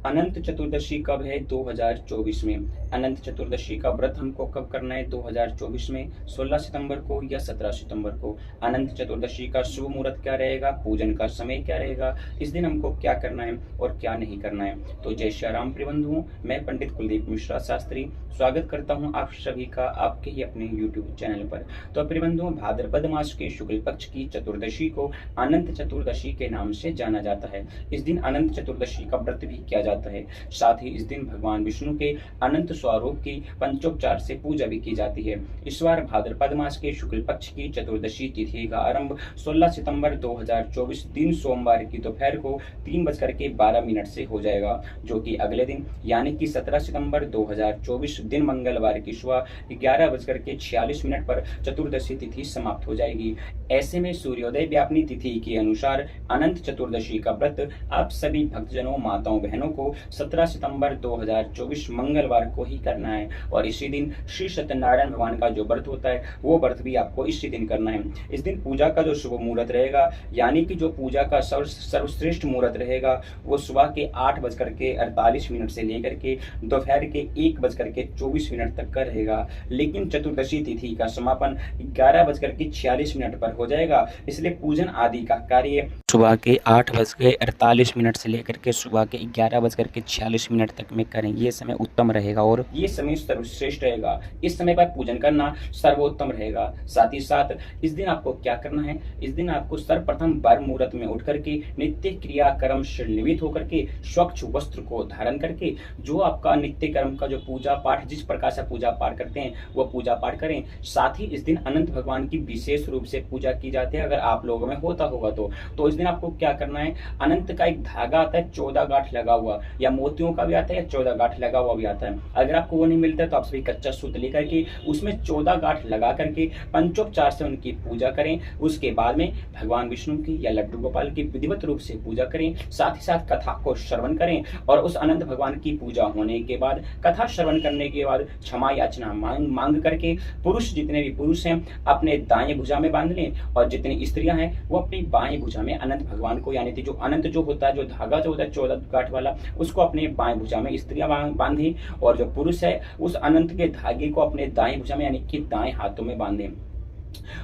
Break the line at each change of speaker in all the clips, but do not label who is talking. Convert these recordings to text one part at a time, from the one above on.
अनंत चतुर्दशी कब है 2024 में? अनंत चतुर्दशी का व्रत हमको कब करना है 2024 में? 16 सितंबर को या 17 सितंबर को? अनंत चतुर्दशी का शुभ मुहूर्त क्या रहेगा? पूजन का समय क्या रहेगा? इस दिन हमको क्या करना है और क्या नहीं करना है? तो जय श्री राम प्रिय बंधुओं, मैं पंडित कुलदीप मिश्रा शास्त्री स्वागत करता हूं आप सभी का आपके ही अपने YouTube चैनल पर। तो प्रिय बंधुओं, भाद्रपद मास के शुक्ल पक्ष की चतुर्दशी को अनंत चतुर्दशी के नाम से जाना जाता है। इस दिन अनंत चतुर्दशी का व्रत भी किया जाता है। साथ ही इस दिन भगवान विष्णु के अनंत स्वरूप की पंचोपचार से पूजा भी की जाती है। इस बार भाद्रपद मास के शुक्ल पक्ष की चतुर्दशी तिथि का आरंभ 16 सितंबर 2024 दिन सोमवार की दोपहर को 3:12 से हो जाएगा, जो कि अगले दिन यानी कि 17 सितंबर 2024 दिन मंगलवार की सुबह 11:46 पर चतुर्दशी तिथि समाप्त हो जाएगी। ऐसे में सूर्योदय व्यापनी तिथि के अनुसार अनंत चतुर्दशी का व्रत आप सभी भक्तजनों, माताओं, बहनों को 17 सितंबर 2024 मंगलवार को ही करना है। और इसी दिन श्री सत्यनारायण भगवान का जो व्रत होता है वो व्रत भी आपको इसी दिन करना है। इस दिन पूजा का जो शुभ मुहूर्त रहेगा, यानी कि जो पूजा का सर्वश्रेष्ठ मुहूर्त रहेगा, वो सुबह के 8:48 से लेकर के दोपहर के 1:24 तक का रहेगा। लेकिन चतुर्दशी तिथि का समापन 11:46 पर हो जाएगा, इसलिए पूजन आदि का कार्य सुबह के 8:48 से लेकर के सुबह के 11:46 तक में करें। ये समय उत्तम रहेगा और ये समय सर्वश्रेष्ठ रहेगा। इस समय पर पूजन करना सर्वोत्तम रहेगा। साथ ही साथ इस दिन आपको क्या करना है, इस दिन आपको सर्वप्रथम ब्रह्म मुहूर्त में उठ करके नित्य क्रिया कर्म से निवृत्त होकर के स्वच्छ वस्त्र को धारण करके जो आपका नित्य कर्म का जो पूजा पाठ, जिस प्रकार से पूजा पाठ करते हैं वो पूजा पाठ करें। साथ ही इस दिन अनंत भगवान की विशेष रूप से पूजा की जाती है। अगर आप लोगों में होता होगा तो इस दिन आपको क्या करना है, अनंत का एक धागा आता है 14 गांठ लगा हुआ, या मोतियों का भी आता है या 14 गांठ लगा हुआ भी आता है। अगर आपको वो नहीं मिलता है तो आप सभी कच्चा सूत लेकर के उसमें 14 गांठ लगा करके पंचोपचार से उनकी पूजा करें। उसके बाद में भगवान विष्णु की या लड्डू गोपाल की विधिवत रूप से पूजा करें। साथ ही साथ कथा को श्रवण करें और उस अनंत भगवान की पूजा होने के बाद, कथा श्रवण करने के बाद क्षमा याचना मांग करके पुरुष, जितने भी पुरुष हैं, अपने दाएं भुजा में बांध लें और जितनी स्त्रियां हैं वो अपनी बाएं भुजा में अनंत भगवान को, यानी कि जो अनंत जो होता है, जो धागा जो होता है 14 गांठ वाला, उसको अपने बाएं भुजा में स्त्रियां बांधें और जो पुरुष है उस अनंत के धागे को अपने दाएं भुजा में यानी कि दाएं हाथों में बांधें।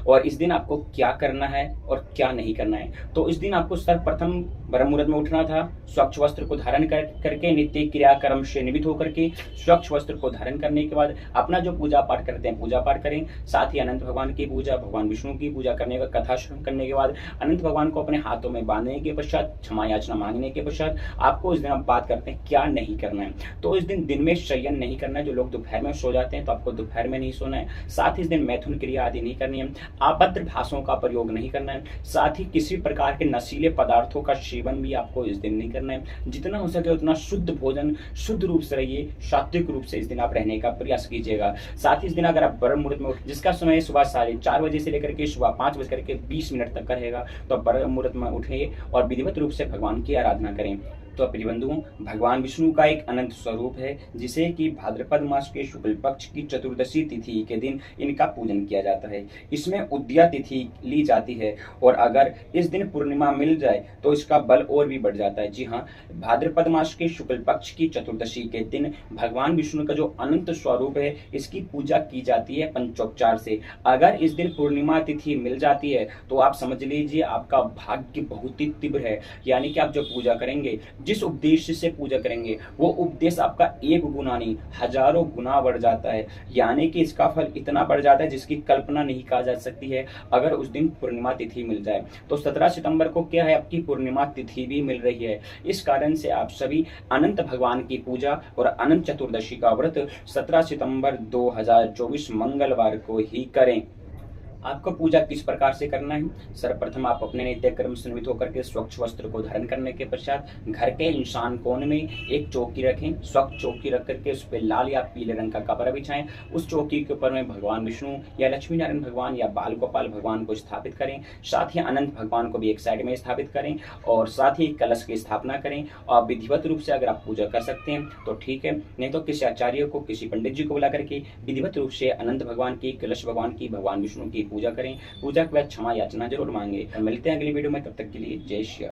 और इस दिन आपको क्या करना है और क्या नहीं करना है, तो इस दिन आपको सर्वप्रथम ब्रह्म मुहूर्त में उठना था। स्वच्छ वस्त्र को धारण करके नित्य क्रिया कर्म से निवृत्त होकर के स्वच्छ वस्त्र को धारण करने के बाद अपना जो पूजा पाठ करते हैं पूजा पाठ करें। साथ ही अनंत भगवान की पूजा, भगवान विष्णु की पूजा करने का, कथा श्रवण करने के बाद अनंत भगवान को अपने हाथों में बांधने के पश्चात, क्षमा याचना मांगने के पश्चात आपको इस दिन आप बात करते हैं क्या नहीं करना है। तो इस दिन में शयन नहीं करना है। जो लोग दोपहर में सो जाते हैं तो आपको दोपहर में नहीं सोना है। साथ ही इस दिन मैथुन क्रिया आदि नहीं करनी है। अभद्र भाषाओं का प्रयोग नहीं करना है। साथ ही किसी प्रकार के नशीले पदार्थों का सेवन भी आपको इस दिन नहीं करना है। जितना हो सके उतना शुद्ध भोजन, शुद्ध रूप से रहिए, सात्विक रूप से इस दिन आप रहने का प्रयास कीजिएगा। साथ ही इस दिन अगर आप ब्रह्म मुहूर्त में जिसका समय सुबह 4:30 से लेकर के सुबह 5:20 तक का रहेगा, तो ब्रह्म मुहूर्त में उठिए और विधिवत रूप से भगवान की आराधना करें। तो प्रिय बंधुओं, भगवान विष्णु का एक अनंत स्वरूप है जिसे कि भाद्रपद मास के शुक्ल पक्ष की चतुर्दशी तिथि के दिन इनका पूजन किया जाता है। इसमें उदया तिथि ली जाती है और अगर इस दिन पूर्णिमा मिल जाए तो इसका बल और भी बढ़ जाता है। जी हाँ, भाद्रपद मास के शुक्ल पक्ष की चतुर्दशी के दिन भगवान विष्णु का जो अनंत स्वरूप है इसकी पूजा की जाती है पंचोपचार से। अगर इस दिन पूर्णिमा तिथि मिल जाती है तो आप समझ लीजिए आपका भाग्य बहुत ही तीव्र है। यानी कि आप जो पूजा करेंगे, जिस उद्देश्य से पूजा करेंगे, वो उपदेश आपका 1 गुना नहीं, हजारों गुना बढ़ जाता है। यानी कि इसका फल इतना बढ़ जाता है जिसकी कल्पना नहीं कहा जा सकती है अगर उस दिन पूर्णिमा तिथि मिल जाए। तो 17 सितंबर को क्या है, आपकी पूर्णिमा तिथि भी मिल रही है। इस कारण से आप सभी अनंत भगवान की पूजा और अनंत चतुर्दशी का व्रत 17 सितंबर 2024 मंगलवार को ही करें। आपको पूजा किस प्रकार से करना है, सर्वप्रथम आप अपने नित्य कर्म से निवृत्त होकर के स्वच्छ वस्त्र को धारण करने के पश्चात घर के ईशान कोण में एक चौकी रखें। स्वच्छ चौकी रख करके उस पर लाल या पीले रंग का कपड़ा बिछाएं। उस चौकी के ऊपर में भगवान विष्णु या लक्ष्मी नारायण भगवान या बाल गोपाल भगवान को स्थापित करें। साथ ही अनंत भगवान को भी एक साइड में स्थापित करें और साथ ही कलश की स्थापना करें। और विधिवत रूप से अगर आप पूजा कर सकते हैं तो ठीक है, नहीं तो किसी आचार्य को, किसी पंडित जी को बुला करके विधिवत रूप से अनंत भगवान की, कलश भगवान की, भगवान विष्णु की पूजा करें। पूजा के बाद क्षमा याचना जरूर मांगे। मिलते हैं अगली वीडियो में, तब तक के लिए जय श्री राम।